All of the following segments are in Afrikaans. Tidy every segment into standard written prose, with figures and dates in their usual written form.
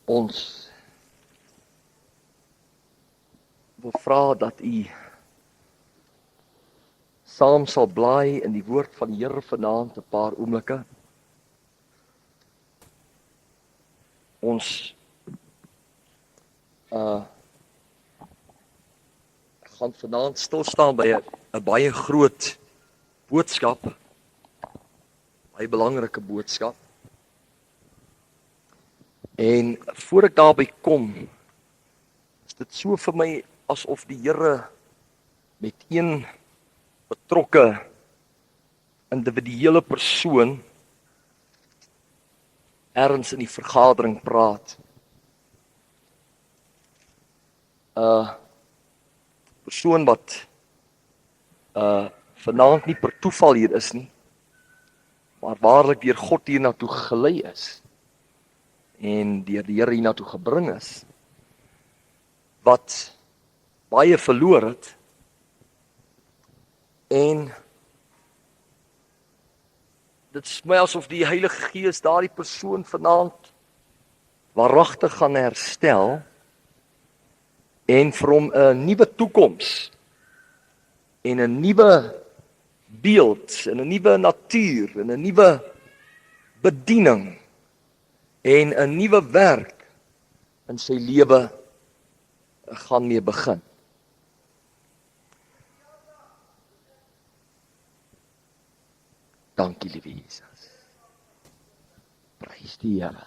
Ons wil vra dat u saam sal blaai in die woord van die Here vanaand 'n paar oomblikke. Ons gaan vanaand stil staan by 'n baie groot boodskap, baie belangrike boodskap. En voor ek daarby kom, is dit so vir my asof die Here met een betrokke individuele persoon ergens in die vergadering praat. Persoon wat vanaand nie per toeval hier is nie, maar waarlik deur God hiernatoe gelei is en deur die Here hiernatoe gebring is, wat baie verloor het en dit is my asof die Heilige Gees daardie persoon vanaand waaragtig gaan herstel en vir hom 'n nuwe toekoms en 'n nuwe beeld en 'n nuwe natuur en 'n nuwe bediening en 'n nuwe werk in sy lewe gaan mee begin. Dankie, liewe Jesus. Prys die Here.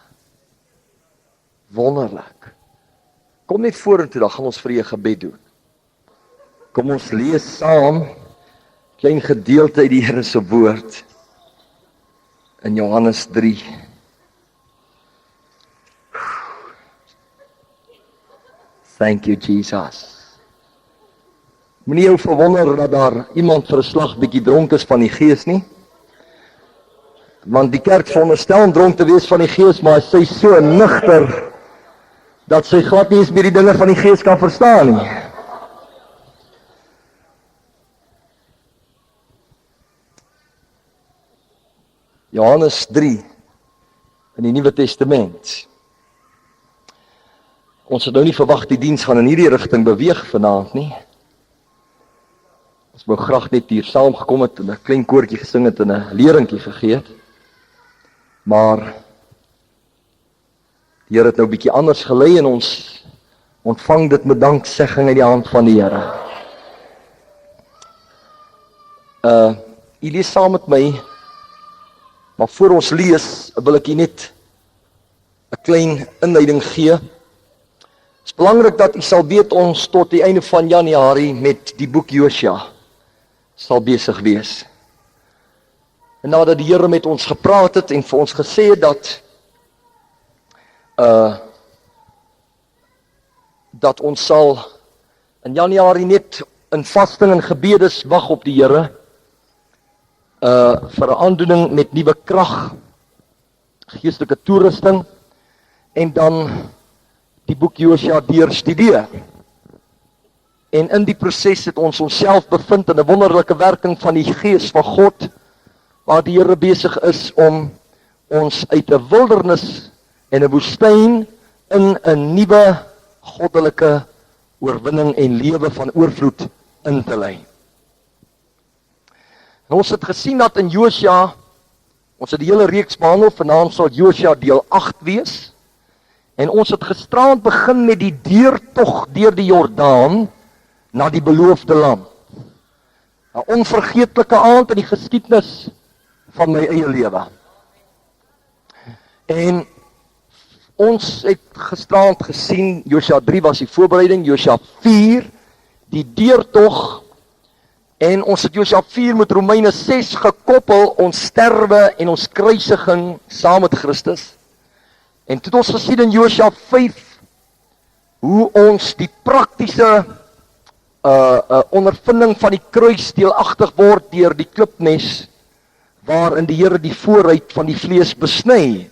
Wonderlik. Kom net vorentoe, dan gaan ons vir 'n gebed doen. Kom ons lees saam 'n klein gedeelte uit die Here se woord in Johannes 3. Thank you, Jesus. Moenie jou verwonder dat daar iemand vir 'n slag bietjie dronk is van die Gees nie. Want die kerk veronderstel om dronk te wees van die Gees, maar sy is so nugter dat sy glad nie eens meer die dinge van die Gees kan verstaan nie. Johannes 3 in die Nuwe Testament. Ons het nou nie verwag die diens gaan in hierdie rigting beweeg vanaand nie. Ons wou graag net hier saamgekom het en 'n klein koortjie gesing het en 'n leringkie gegee het. Maar die Here het nou 'n bietjie anders gelei en ons ontvang dit met danksegging uit die hand van die Here. U lees saam met my, maar voor ons lees, wil ek u net 'n klein inleiding gee. Het is belangrik dat u sal weet ons tot die einde van Januarie met die boek Josua sal besig wees. En nadat die Here met ons gepraat het en vir ons gesê het dat ons sal in Januarie net in vasting en gebedes wag op die Here, vir 'n aandoening met nuwe krag, geestelike toerusting, en dan die boek Josua deurstudeer. En in die proses het ons onsself bevind in 'n wonderlike werking van die Gees van God, waar die Here besig is om ons uit 'n wildernis en 'n woestyn in 'n nuwe goddelike oorwinning en lewe van oorvloed in te lei. En ons het gesien dat in Josua, ons het die hele reeks behandel, vanaand sal Josua deel 8 wees, en ons het gisteraand begin met die deurtog deur die Jordaan na die beloofde land. 'n onvergeetlike aand in die geskiedenis van my eie lewe. En ons het gisteraand gesien, Josua 3 was die voorbereiding, Josua 4 die deurtog, en ons het Josua 4 met Romeine 6 gekoppel, ons sterwe en ons kruisiging saam met Christus. En toe het ons gesien in Josua 5 hoe ons die praktiese ondervinding van die kruis deelagtig word deur die klipmes waarin die Here die vooruit van die vlees besny.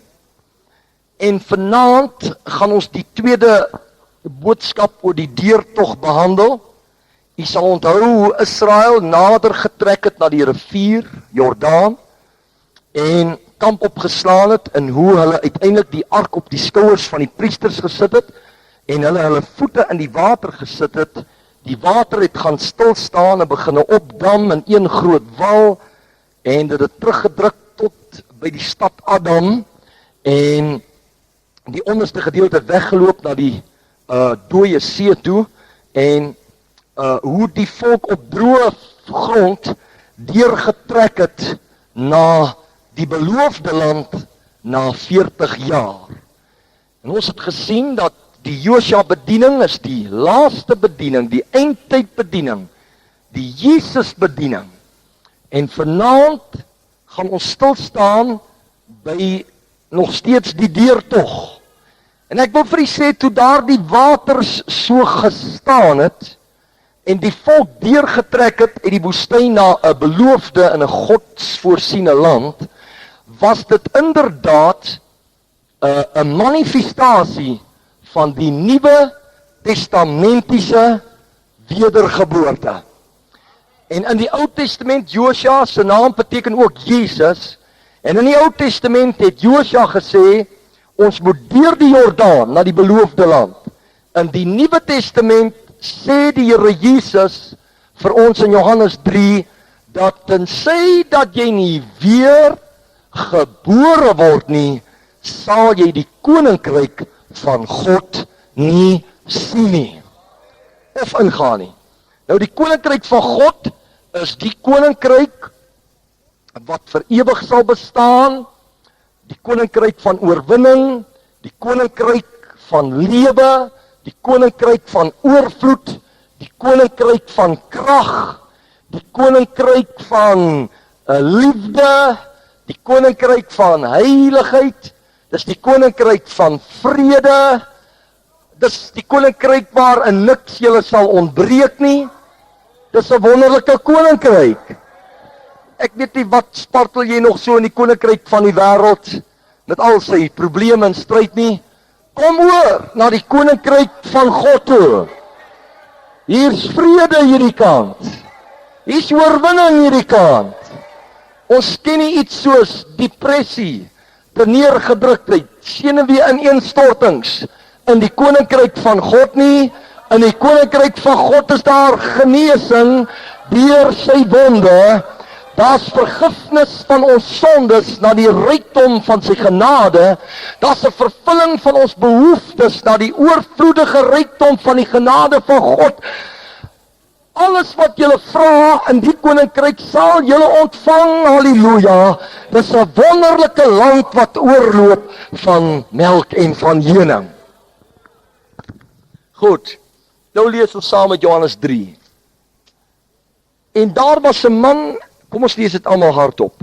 En vanaand gaan ons die tweede boodskap oor die deurtog behandel. U sal onthou hoe Israel nader getrek het na die rivier Jordaan en kamp opgeslaan het, en hoe hulle uiteindelik die ark op die skouers van die priesters gesit het, en hulle voete in die water gesit het, die water het gaan stilstaan en begin opdam in een groot wal, en dit het teruggedruk tot by die stad Adam, en die onderste gedeelte het weggeloop na die dooie see toe, en hoe die volk op droë grond deurgetrek het na die beloofde land na 40 jaar. En ons het gesien dat die Josua bediening is die laaste bediening, die eindtyd bediening, die Jesus bediening. En vanaand gaan ons stilstaan by nog steeds die deurtog. En ek wil vir u sê, toe daar die waters so gestaan het, en die volk deurgetrek het uit die woestyn na 'n beloofde en 'n godsvoorsiene land, was dit inderdaad 'n manifestasie van die Nuwe Testamentiese wedergeboorte. En in die Ou Testament, Josua se naam beteken ook Jesus, en in die Ou Testament het Josua gesê, ons moet deur die Jordaan na die beloofde land. In die Nuwe Testament sê die Here Jesus vir ons in Johannes 3, dat tensy dat jy nie weer gebore word nie, sal jy die koninkryk van God nie sien nie, of ingaan nie. Nou die koninkryk van God is die koninkryk wat vir ewig sal bestaan, die koninkryk van oorwinning, die koninkryk van lewe, die koninkryk van oorvloed, die koninkryk van krag, die koninkryk van liefde, die koninkryk van heiligheid, dis die koninkryk van vrede, dis die koninkryk waarin niks julle sal ontbreek nie, dis 'n wonderlike koninkryk. Ek weet nie wat spartel jy nog so in die koninkryk van die wêreld, met al sy probleme en stryd nie. Kom oor na die koninkryk van God toe. Hier's vrede hierdie kant. Hier's oorwinning hierdie kant. Ons ken nie iets soos depressie, terneergedruktheid, senuwee ineenstortings in die koninkryk van God nie. In die koninkryk van God is daar genesing deur sy wonde. Daar's vergifnis van ons sondes na die rykdom van sy genade. Daar's 'n vervulling van ons behoeftes na die oorvloedige rykdom van die genade van God. Alles wat julle vra in die koninkryk sal julle ontvang, halleluja. Dis 'n wonderlike land wat oorloop van melk en van honing. Goed, nou lees ons saam met Johannes 3. En daar was 'n man, kom ons lees dit almal hardop.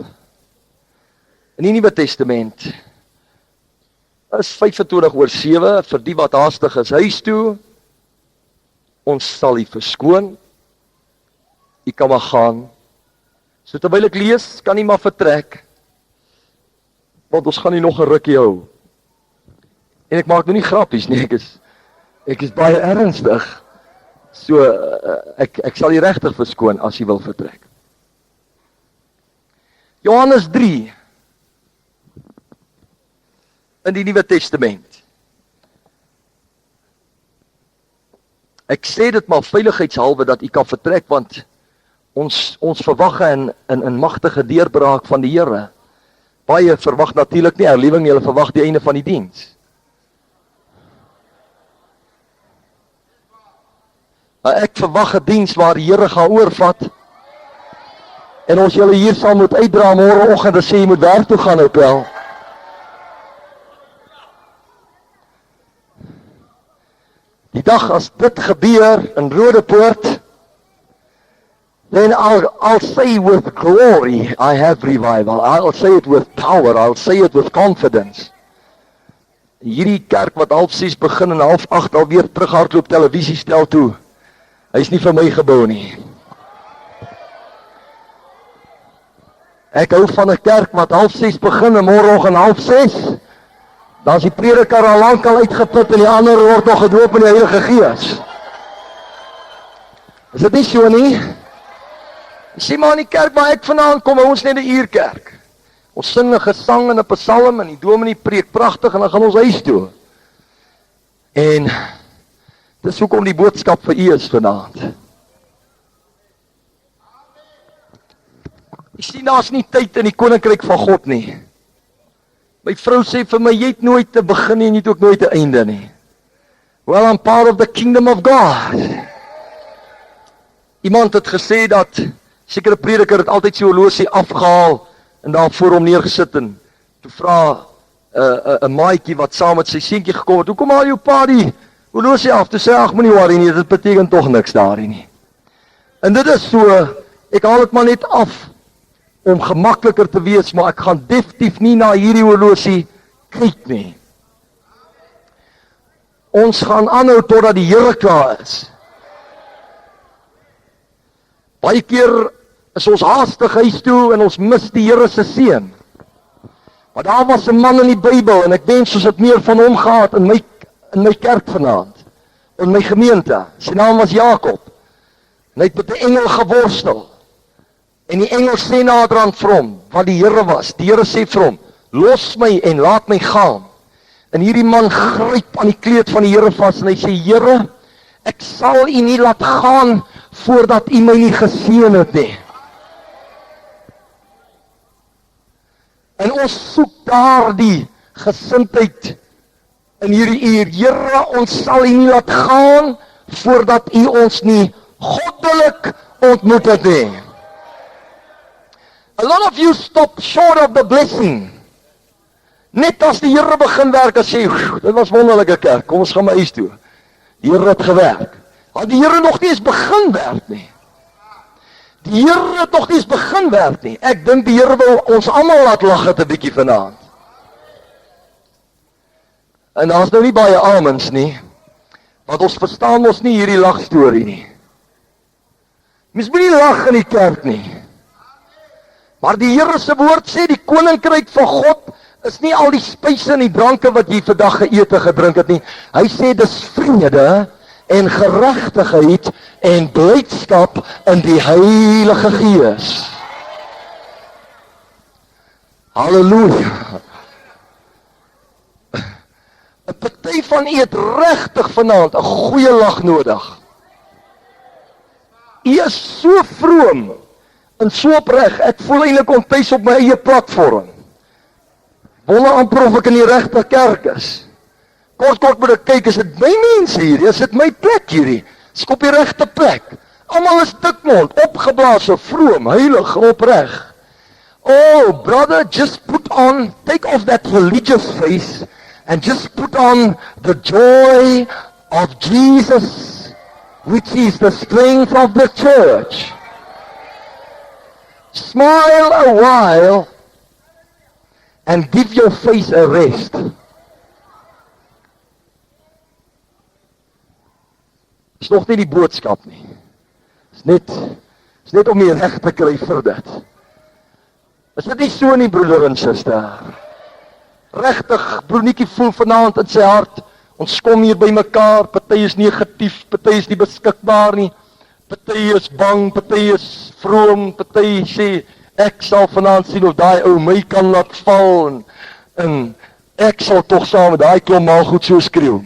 In die Nuwe Testament is 25:7 vir die wat haastig is huis toe. Ons sal u verskoon. U kan maar gaan. So terwyl ek lees, kan u maar vertrek. Want ons gaan nie nog 'n rukkie hou. En ek maak nou nie grappies nie, ek is baie ernstig. So ek sal u regtig verskoon as u wil vertrek. Johannes 3 in die Nuwe Testament. Ek sê dit maar veiligheidshalwe dat u kan vertrek, want ons verwag 'n magtige deurbraak van die Here. Baie verwag natuurlik nie herlewing nie, hulle verwag die einde van die diens. Maar ek verwag 'n diens waar die Here gaan oorvat. En ons julle hier sal moet uitdra môreoggend en sê jy moet werk toe gaan op wel. Die dag as dit gebeur in Rodepoort, then I'll say with glory, I have revival. I'll say it with power, I'll say it with confidence. Hierdie kerk wat 6:30 begin en 7:30 alweer terughardloop televisiestel toe, hy is nie vir my gebou nie. Ek hou van 'n kerk wat 5:30 begin en môreoggend 5:30. Dan is die prediker al lank al uitgeput en die ander word nog gedoop in die Heilige Gees. Is dit nie so nie? Sê maar in die kerk waar ek vandaan kom, ons net 'n uurkerk. Ons sing 'n gesang en 'n psalm en die dominee preek pragtig en dan gaan ons huis toe. En dis hoekom die boodskap vir u is vanaand. Jy sien, daar's nie tyd in die koninkryk van God nie. My vrou sê vir my, jy het nooit te begin nie en jy het ook nooit te einde nie. Well, I'm part of the kingdom of God. Iemand het gesê dat sekere prediker het altyd sy horlosie afgehaal en daar voor hom neergesit en toe vra 'n maatjie wat saam met sy seentjie gekom het, "Hoekom haal jou pa die horlosie af?" Toe sê hy, "Ag, moenie worry nie, dit beteken tog niks daarin nie." En dit is so, ek haal dit maar net af om gemakliker te wees, maar ek gaan definitief nie na hierdie horlosie kyk nie. Ons gaan aanhou totdat die Here klaar is. Baie keer is ons haastig huis toe en ons mis die Here se seën. Maar daar was 'n man in die Bybel en ek wens ons het meer van hom gehad in my kerk vanaand, in my gemeente. Sy naam was Jakob. En hy het met 'n engel geworstel. En die engel sê naderhand vir hom, wat die Here was. Die Here sê vir hom, "Los my en laat my gaan." En hierdie man gryp aan die kleed van die Here vas en hy sê, "Here, ek sal u nie laat gaan voordat u my nie geseën het nie." En ons soek daardie gesindheid in hierdie uur. Here, ons sal u nie laat gaan voordat u ons nie goddelik ontmoet het nie. A lot of you stop short of the blessing. Net as die Here begin werk en sê, "Dit was wonderlike kerk, kom ons gaan my huis toe." Die Here het gewerk. Maar die Here nog nie eens begin werk nie. Die Here het nog nie eens begin werk nie. Ek dink die Here wil ons almal laat lag het 'n bietjie vanaand. En daar's nou nie baie amens nie, want ons verstaan mos nie hierdie lagstorie nie. Mens moet nie lag in die kerk nie. Maar die Here se woord sê die koninkryk van God is nie al die spyse en die dranke wat jy vandag geëet en gedrink het nie. Hy sê dis vrede en geregtigheid en blydskap in die Heilige Gees. Halleluja. 'n Party van u het regtig vanaand 'n goeie lag nodig. U is so vroom en so opreg. Ek voel eintlik ontuis op my eie platform. Wonder amper of ek in die regte kerk is. Kort moet ek kyk, is dit my mense hier? Is dit my plek hierdie? Is ek op die regte plek? Almal is dikmond, opgeblaas, vroom, heilig, opreg. Oh, brother, take off that religious face and just put on the joy of Jesus, which is the strength of the church. Smile a while and give your face a rest. Is nog nie die boodskap nie. Is net om jy reg te kry vir dit. Is dit nie so nie, broeder en suster? Regtig, broertjie voel vanaand in sy hart, ons kom hier by mekaar, party is negatief, party is nie beskikbaar nie, party is bang, party is vroom, party sê, ek sal vanaand sien of daai ou my kan laat val, en ek sal tog saam met daai klomp mal goed so skreeu.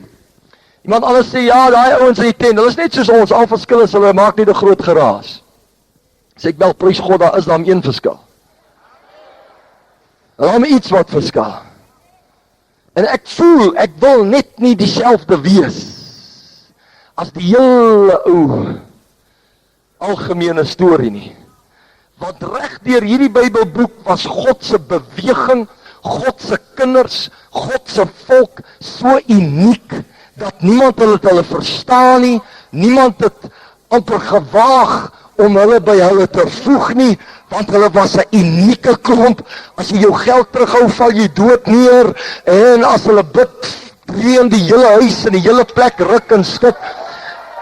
Iemand anders sê, ja, daai ouens in die tent, hulle is net soos ons, al verskil is, hulle maak nie 'n groot geraas. Sê ek wel, prys God, daar is dan een verskil. Daar is iets wat verskil. En ek voel, ek wil net nie dieselfde wees as die hele ou algemene storie nie. Want reg deur hierdie Bybelboek was God se beweging, God se kinders, God se volk so uniek dat niemand hulle verstaan nie, niemand het amper gewaag om hulle by hulle te voeg nie, want hulle was 'n unieke klomp. As jy jou geld terughou, val jy dood neer, en as hulle bid, reën die hele huis en die hele plek ruk en skud.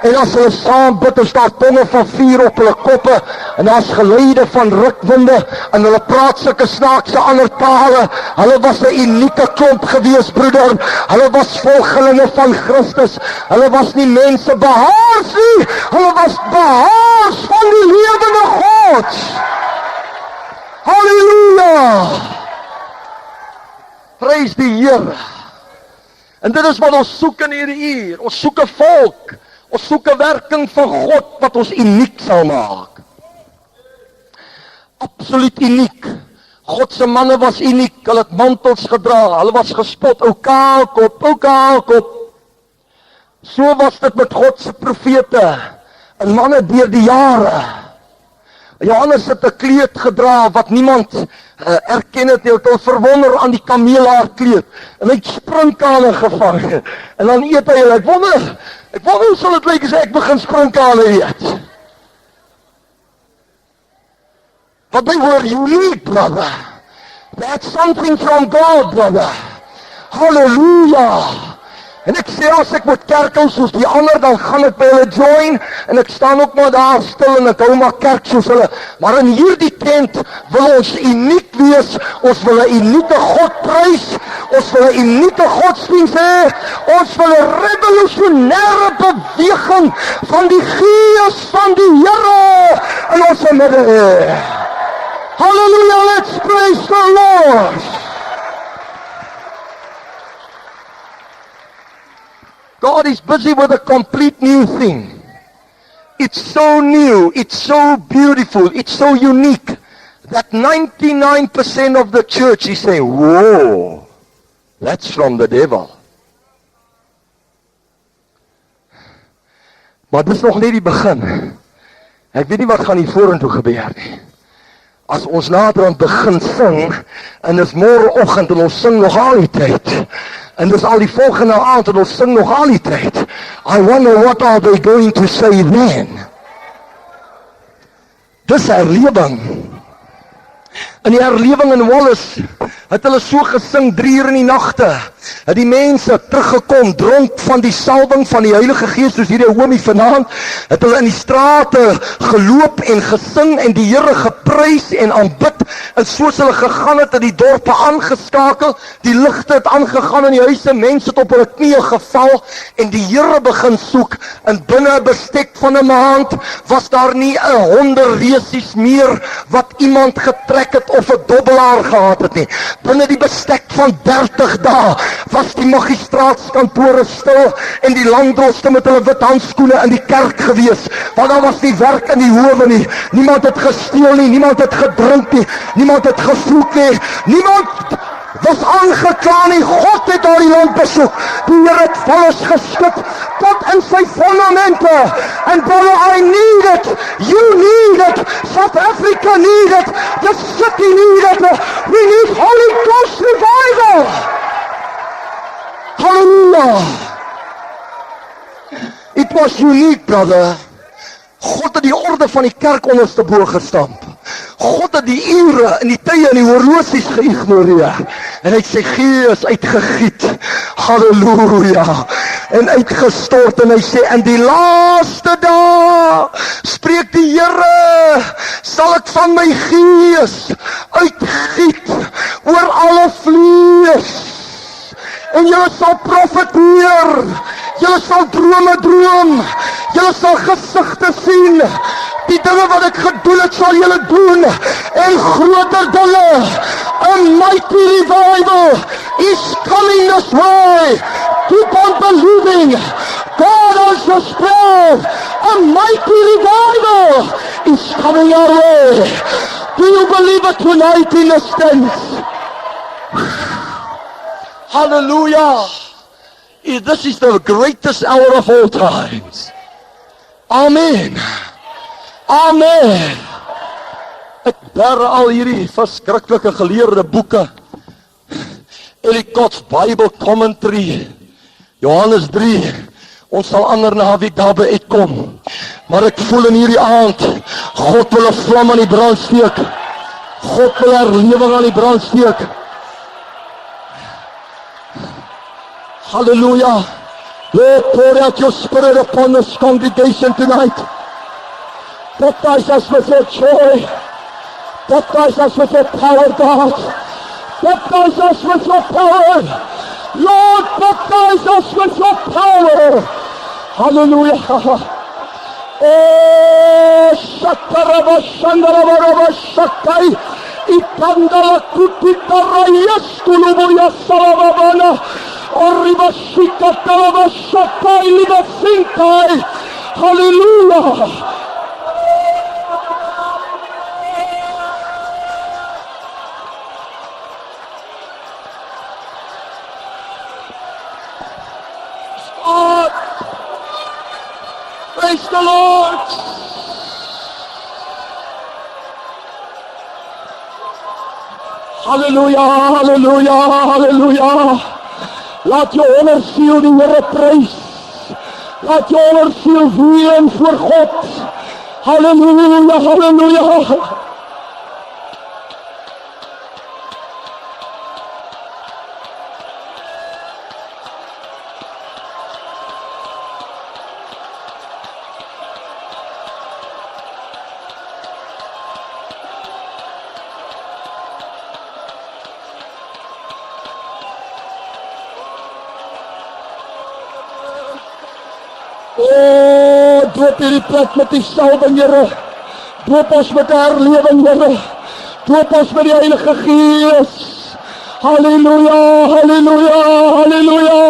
En as hulle saam bid, is daar tonge van vuur op hulle koppe, en daar's geluide van rukwinde, en hulle praat sulke snaakse ander tale. Hulle was 'n unieke klomp gewees, broeder. Hulle was volgelinge van Christus. Hulle was nie mense behaars nie. Hulle was behaars van die lewende God. Halleluja! Prys die Here. En dit is wat ons soek in hierdie uur. Ons soek 'n volk. Ons soek 'n werking van God wat ons uniek sal maak. Absoluut uniek. God se manne was uniek. Hulle het mantels gedra. Hulle was gespot. Ou kaalkop. So was dit met God se profete en manne deur die jare. Johannes het 'n kleed gedra wat niemand erken het nie. Hy het verwonder aan die kamelaar kleed. En hy het sprinkane gevang. En dan eet hy. Ek wonder hoe sal dit lyk as ek begin sprinkane eet? But they were unique, brother. That's something from God, brother. Hallelujah. En ek sê as ek moet kerk soos die ander, dan gaan ek by hulle join, en ek staan ook maar daar stil, en ek hou maar kerk soos hulle. Maar in hierdie tent wil ons uniek wees, ons wil 'n unieke God prys, ons wil 'n unieke godsdienst hê, ons wil 'n revolusionêre beweging van die Gees van die Here in ons midde hê. Hallelujah, let's praise the Lord. God is busy with a complete new thing. It's so new, it's so beautiful, it's so unique that 99% of the church is saying, whoa, that's from the devil. Maar dis nog net die begin. Ek weet nie wat gaan hier vorentoe gebeur nie. As ons naderhand begin sing, en dis môreoggend en ons sing nog al die tyd, en dis al die volgende aand en ons sing nog al die tyd, I wonder what are they going to say then? Dis herlewing. In die herlewing in Wallace het hulle so gesing 3 uur in die nagte. Het die mense teruggekom, dronk van die salwing van die Heilige Gees, soos hierdie homie vanaand, het hulle in die strate geloop en gesing en die Here geprys en aanbid, en soos hulle gegaan het die dorpe aangeskakel, die ligte het aangegaan in die huise, mense het op hulle knieë geval en die Here begin soek, en binne 'n bestek van 'n maand was daar nie 100 resies meer wat iemand getrek het of 'n dobbelaar gehad het nie. Binne die bestek van 30 dae was die magistraatskantore stil en die landdroste met hulle wit handskoene in die kerk gewees, want daar was nie werk in die howe nie. Niemand het gesteel nie, niemand het gedrink nie, niemand het gevloek nie, niemand was aangekla nie. God het daardie land besoek. Die Here het alles geskep tot in sy fondamente. And brother, I need it. You need it. South Africa need it. The city need it. We need Holy Ghost revival. Hallelujah. It was unique, brother. God het die orde van die kerk onderstebo gestamp. God het die ure en die tye en die horlosies geïgnoreer. En hy het sy Gees uitgegiet. Halleluja. En uitgestort, en hy sê, in die laaste dae, spreek die Here, sal ek van my Gees uitgiet oor alle vlees. En julle sal profeteer, julle sal drome droom, julle sal gesigte sien. Die dinge wat ek gedoen het, sal julle doen, en groter dinge. A mighty revival is coming this way. Keep on believing. God answers prayer. A mighty revival is coming our way. Do you believe it tonight in the tent? Hallelujah. This is the greatest hour of all times. Amen. Amen. Ek bær al hierdie verskriklike geleerde boeke. Ellicott's Bible Commentary, Johannes 3. Ons sal ander naweek daarby uitkom. Maar ek voel in hierdie aand, God wil 'n vlam aan die brand steek. God wil herlewing aan die brand steek. Hallelujah. Lord, pour out your spirit upon this congregation tonight. Baptize us with your joy. Baptize us with your power, God. Baptize us with your power. Lord, baptize us with your power. Hallelujah. Oh, shakaraba shandaraba shakai. Ikandala kutitarayas kulubuya salavavana. Oribashika talavashakai livasinkai. Hallelujah. God. Praise the Lord. Hallelujah, hallelujah, hallelujah. Laat je onderziel die Here prys. Laat je onderziel ween voor God. Hallelujah, hallelujah. Oh, doop hierdie plek met die salwing, Here. Doop ons met herlewing, Here. Doop ons met die Heilige Gees. Halleluja, halleluja, halleluja.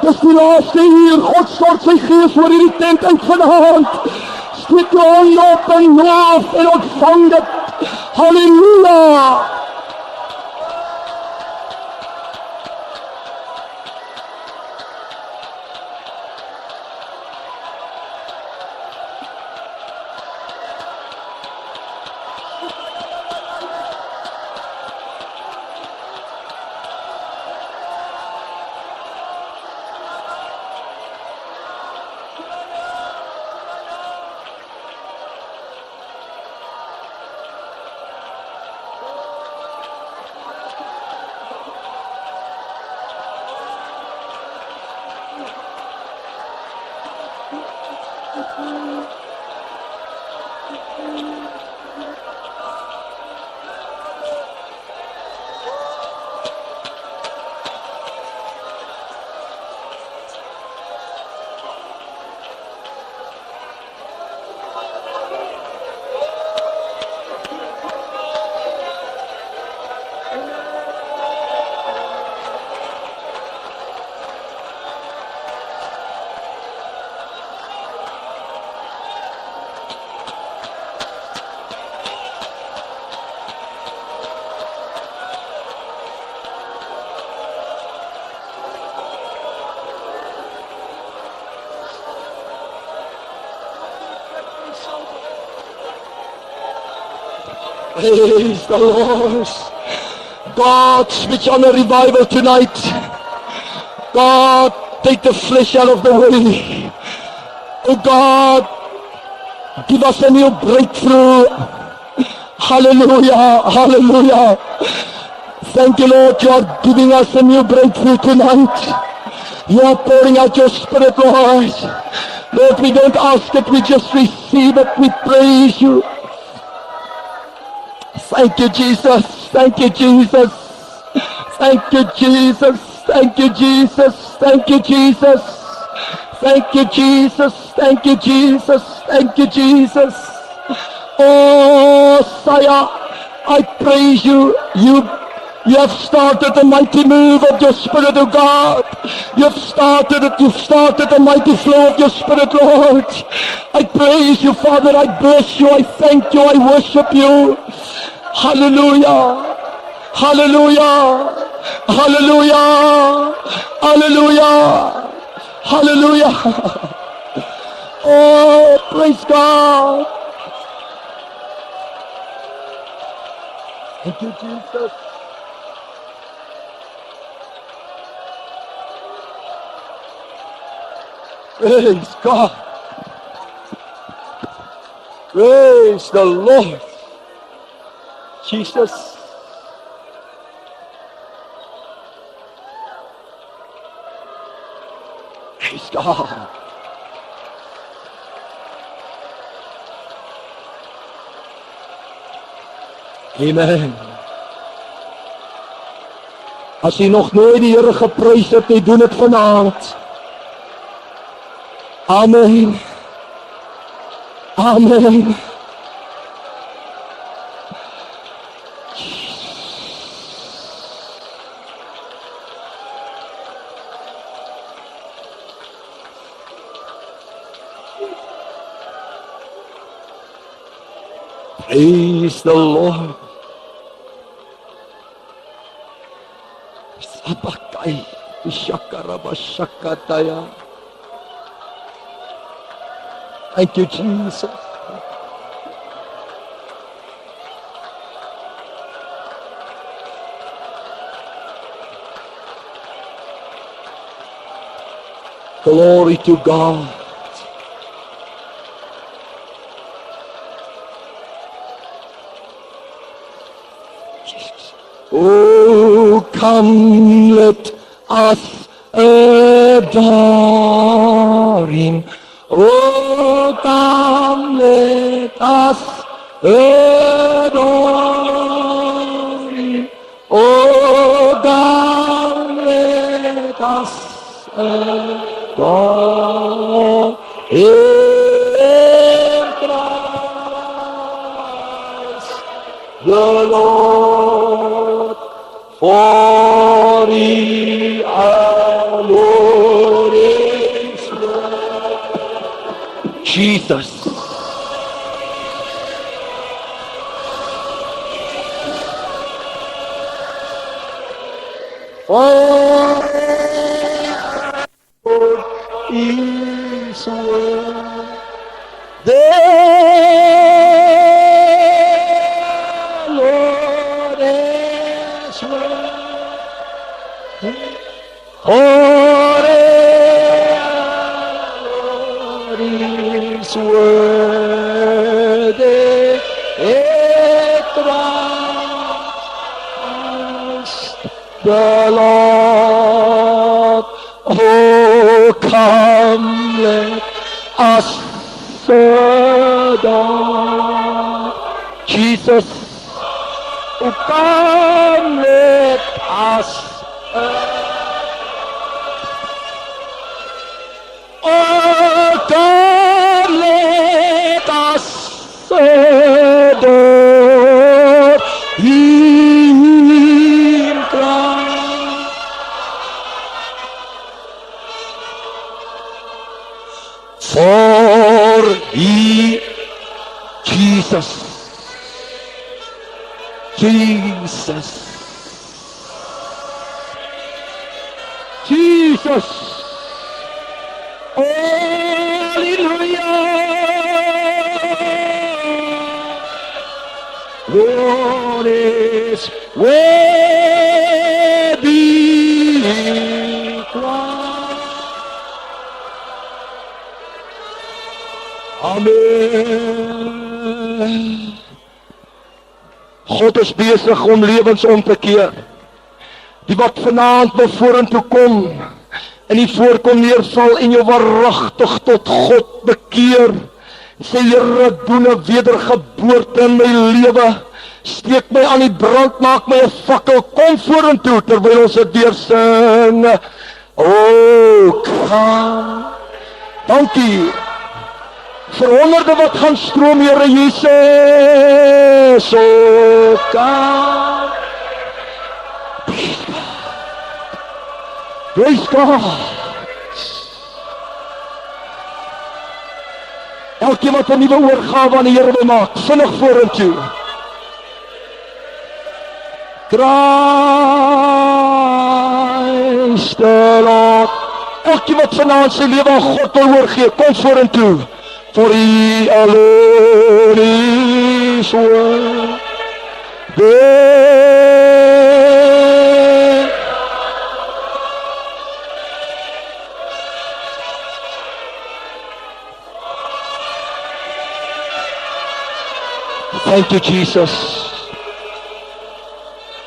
Dis die laaste uur. God stort sy Gees oor hierdie tent uit vanaand. Steek jou hand op en loof en ontvang dit. Halleluja. Praise the Lord. God, switch on a revival tonight. God, take the flesh out of the way. Oh God, give us a new breakthrough. Hallelujah, hallelujah. Thank you, Lord, you are giving us a new breakthrough tonight. You are pouring out your Spirit, Lord. Lord, we don't ask it, we just receive it. We praise you. Thank you, Jesus. Thank you, Jesus. Thank you, Jesus. Thank you, Jesus. Thank you, Jesus. Thank you, Jesus. Thank you, Jesus. Thank you, Jesus. Oh, Sire, I praise you. You have started a mighty move of your Spirit, of God. You've started it. You've started a mighty flow of your Spirit, Lord. I praise you, Father. I bless you. I thank you. I worship you. Hallelujah. Hallelujah. Hallelujah. Hallelujah. Hallelujah. Oh, praise God. Thank you, Jesus. Praise God. Praise the Lord. Jesus. Praise God. Amen. As jy nog nooit die Here geprys het, jy doen dit vanaand. Amen. Amen. Praise the Lord. Sabakai, Shakarabashakataya. Thank you, Jesus. Glory to God. Oh, come, let us adore Him. Oh, come, let us adore Him. Oh, come, let us adore Him, Christ the Lord. For He our Lord is Lord. Jesus. For Lord is Lord. The Lord is Lord. For Lord is worthy, Christ the Lord. Oh, come, let us adore Jesus. Oh, come, let us oh, come, let us adore Him, Christ. For He, Jesus, Jesus, Jesus. Hallelujah. Lord is worthy, Christ. Amen. God is besig om lewens om te keer. Die wat vanaand na vorentoe kom en die voorkom neerval en jou waaragtig tot God bekeer. Sê Here, doen 'n wedergeboorte in my lewe. Steek my aan die brand, maak my 'n fakkel. Kom vorentoe terwyl ons dit weer sing. Oh, kom. Dankie. Vir honderde wat gaan stroom, Here Jesus. Oh, kom. Praise God. Elkeen wat 'n nuwe oorgawe aan die Here wil maak, vinnig vorentoe. Christ the Lord. Elkeen wat vanaand sy lewe aan God wil oorgee, kom vorentoe. For He alone is worthy. Thank you, Jesus.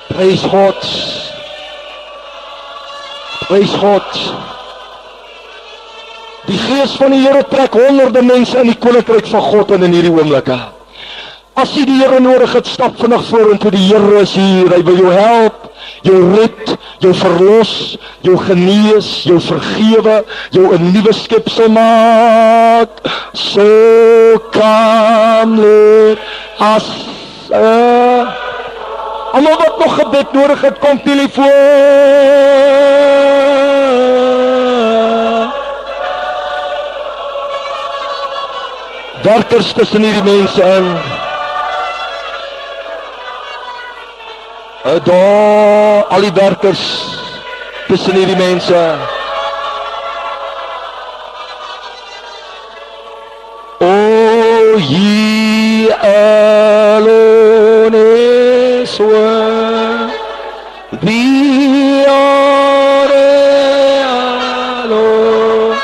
Praise God. Praise God. Die gees van die Here trek honderde mense in die koninkryk van God in hierdie oomblikke. As jy die Here nodig het, stap vinnig vorentoe. Die Here is hier. Hy wil jou help, jou red, jou verlos, jou genees, jou vergewe, jou 'n nuwe skepsel maak. So come let us. Almal wat nog gebed nodig het, kom telefoon. werkers tussen hierdie mense in. Daar, al die werkers tussen hierdie mense. O, ye alone is worthy, thee are alone.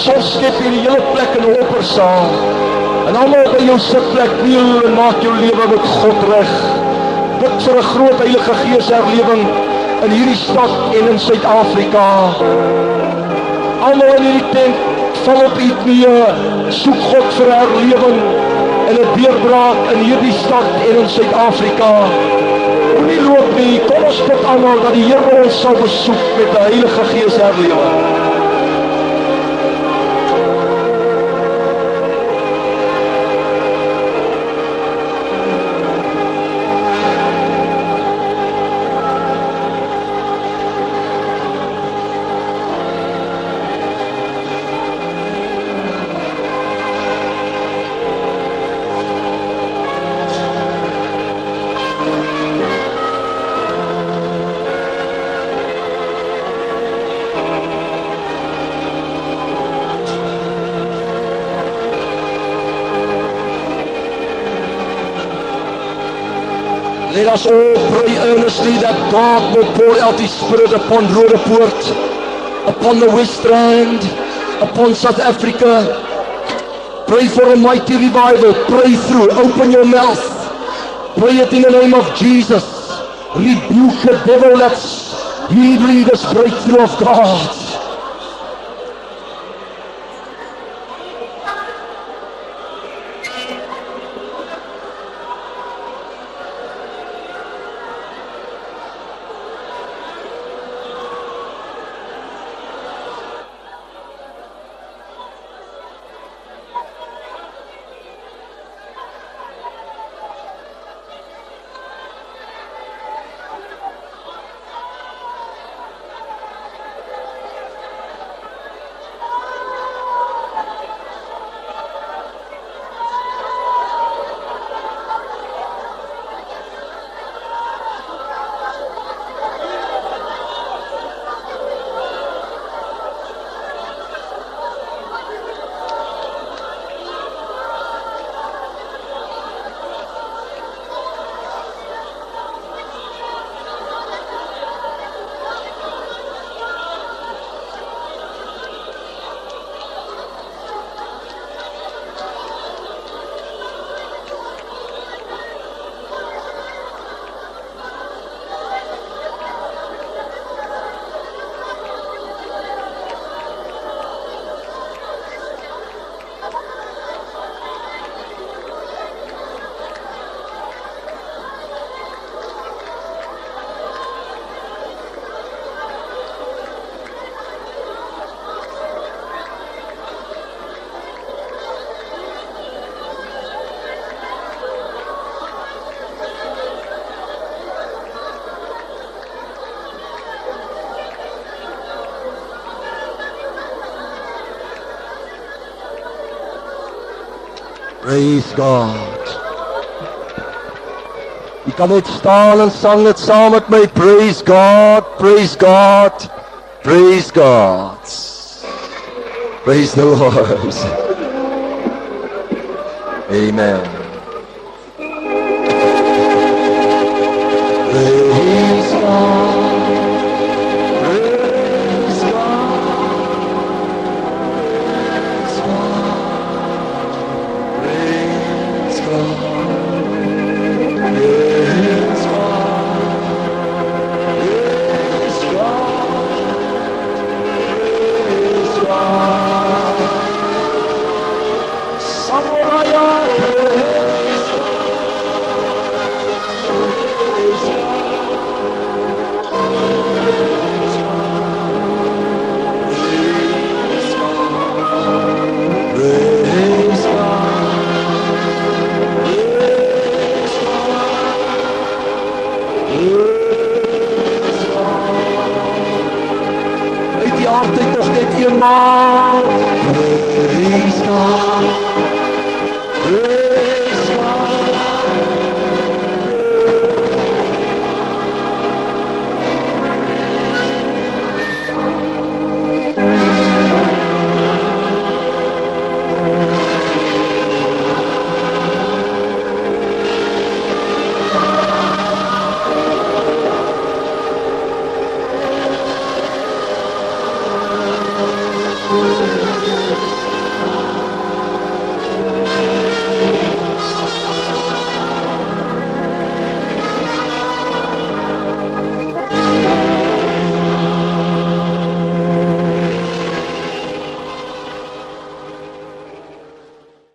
Ons skep hier die hele plek in 'n oppersaal. En almal by jou sitplek kniel en maak jou lewe met God reg. Bid vir 'n groot Heilige Gees herlewing in hierdie stad en in Suid-Afrika. Almal in hierdie tent val op u knieë, soek God vir herlewing en 'n deurbraak in hierdie stad en in Suid-Afrika. Moenie loop nie, kom ons bid almal dat die Here ons sal besoek met 'n Heilige Gees herlewing. Let us all pray earnestly that God will pour out His Spirit upon Roodepoort, upon the West Rand, upon South Africa. Pray for a mighty revival. Pray through. Open your mouth. Pray it in the name of Jesus. Rebuke the devil that's hindering this breakthrough of God. Praise God. Jy kan net staan en sang dit saam met my. Praise God, praise God, praise God. Praise the Lord. Amen. Praise God. Praise maak, die staan.